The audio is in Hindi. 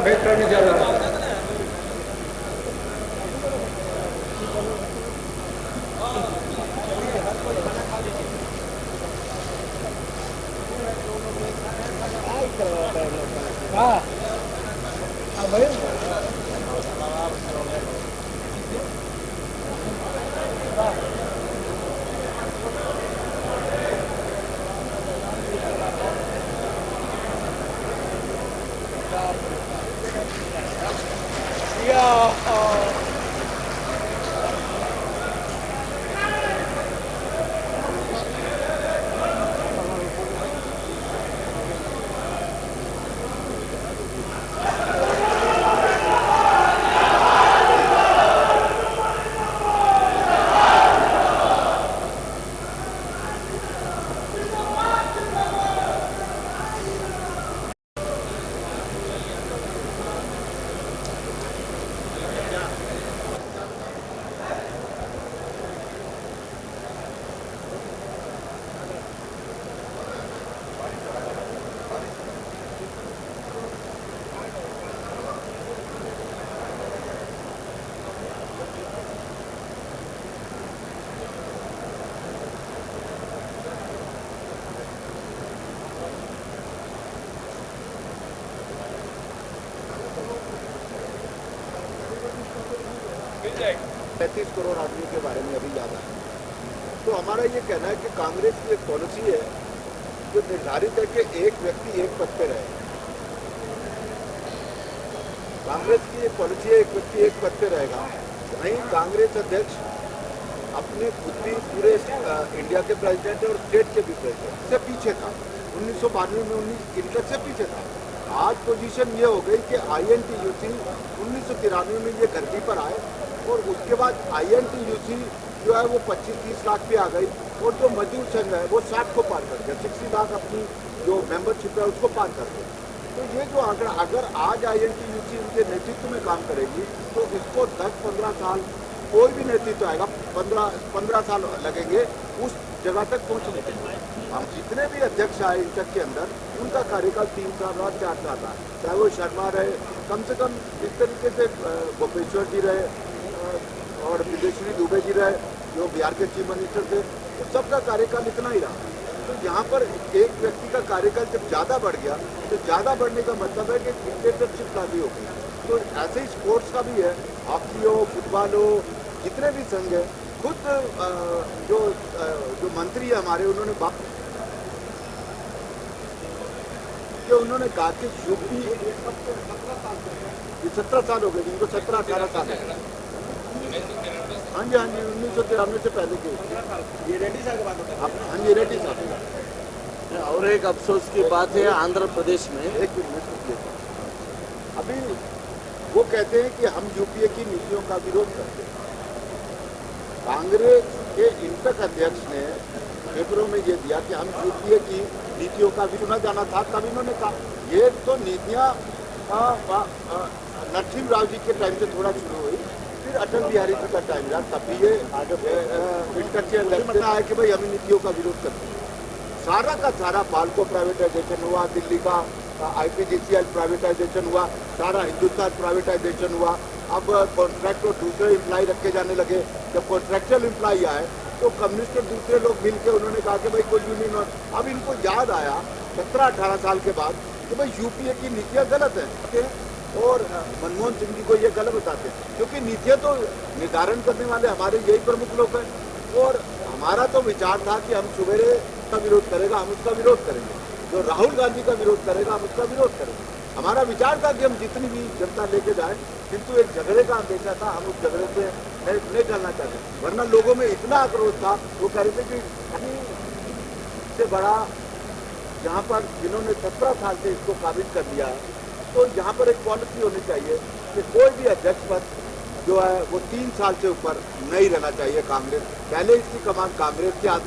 वेट करने जा रहा है। हाँ हाँ भाई पैंतीस करोड़ आदमी के बारे में अभी याद आया। तो हमारा ये कहना है कि कांग्रेस की एक पॉलिसी है जो निर्धारित है कि एक व्यक्ति एक पद पे रहे। कांग्रेस की एक पॉलिसी है, एक व्यक्ति एक पद पे रहेगा। वहीं कांग्रेस अध्यक्ष अपने खुद भी पूरे इंडिया के प्रेसिडेंट और स्टेट के भी प्रेसिडेंट से पीछे था। 1992 में 19 इनके से पीछे था। आज पोजीशन ये हो गई कि INTUC 1993 में ये धरती पर आए और उसके बाद INTUC जो है वो 25-30 लाख पे आ गई और जो मजदूर संघ है वो 60 को पार कर गया। 60 लाख अपनी जो मेंबरशिप है उसको पार कर गया। तो ये जो आंकड़ा अगर आज INTUC उनके नेतृत्व में काम करेगी तो इसको 10-15 साल कोई भी नेतृत्व आएगा 15 साल लगेंगे उस जगह तक पहुंचने के लिए। हम जितने भी अध्यक्ष आए इन तक के अंदर उनका कार्यकाल 3 साल रहा, 4 साल रहा। चाहे वो शर्मा रहे, कम से कम इस तरीके से गोपेश्वर जी रहे और विदेशी दुबे जी रहे जो बिहार के चीफ मिनिस्टर थे, तो सबका कार्यकाल इतना ही रहा। तो यहाँ पर एक व्यक्ति का कार्यकाल जब ज़्यादा बढ़ गया तो ज़्यादा बढ़ने का मतलब है कि डिक्टेटरशिप का भी हो गई। तो ऐसे ही स्पोर्ट्स का भी है, हॉकी हो, फुटबॉल हो, जितने भी संघ है, खुद जो मंत्री है हमारे उन्होंने कहा कि यूपी 17 साल हो गए जिनको 17-18 साल है। हाँ जी 1993 से पहले के ये रेड्डी साहब की बात होता है। हाँ जी रेड्डी साहब। और एक अफसोस की बात है आंध्र प्रदेश में एक मिनट अभी वो कहते हैं कि हम UPA की नीतियों का विरोध करते हैं। कांग्रेस के इंटक अध्यक्ष ने पेपरों में ये दिया कि हम UPA की नीतियों का भी चुना जाना था। तब इन्होंने कहा ये तो नीतियाँ नरसिम्हा राव जी के टाइम से थोड़ा शुरू हुई, फिर अटल बिहारी जी का टाइम रहा, तब भी ये इंटक के लगता है कि भाई हम नीतियों का विरोध करते हैं। सारा का सारा बाल्को प्राइवेटाइजेशन हुआ, दिल्ली का IPGCL प्राइवेटाइजेशन हुआ, सारा हिंदुस्तान प्राइवेटाइजेशन हुआ। अब कॉन्ट्रैक्ट और दूसरे एम्प्लॉय रखे जाने लगे। जब कॉन्ट्रैक्चुअल एम्प्लॉय आए तो कम्युनिस्ट और दूसरे लोग मिल के उन्होंने कहा कि भाई कोई यूनियन। अब इनको याद आया 17-18 साल के बाद कि भाई UPA की नीतियाँ गलत हैं और मनमोहन सिंह जी को ये गलत बताते हैं, क्योंकि नीतियाँ तो निर्धारण करने वाले हमारे यही प्रमुख लोग हैं। और हमारा तो विचार था कि हम सवेरे का विरोध करेगा, हम उसका विरोध करेंगे। जो राहुल गांधी का विरोध करेगा हम उसका विरोध करेंगे। हमारा विचार था कि हम जितनी भी जनता लेके जाए, किंतु एक झगड़े का अंदेशा था, हम उस झगड़े से नहीं चलना चाहते। वरना लोगों में इतना आक्रोश था, वो कह रहे थे कि कहीं से बड़ा यहाँ पर जिन्होंने 17 साल से इसको काबिज कर दिया है, तो यहाँ पर एक पॉलिसी होनी चाहिए कि कोई भी अध्यक्ष पद जो है वो 3 साल से ऊपर नहीं रहना चाहिए। कांग्रेस पहले इसकी कमान कांग्रेस के आदमी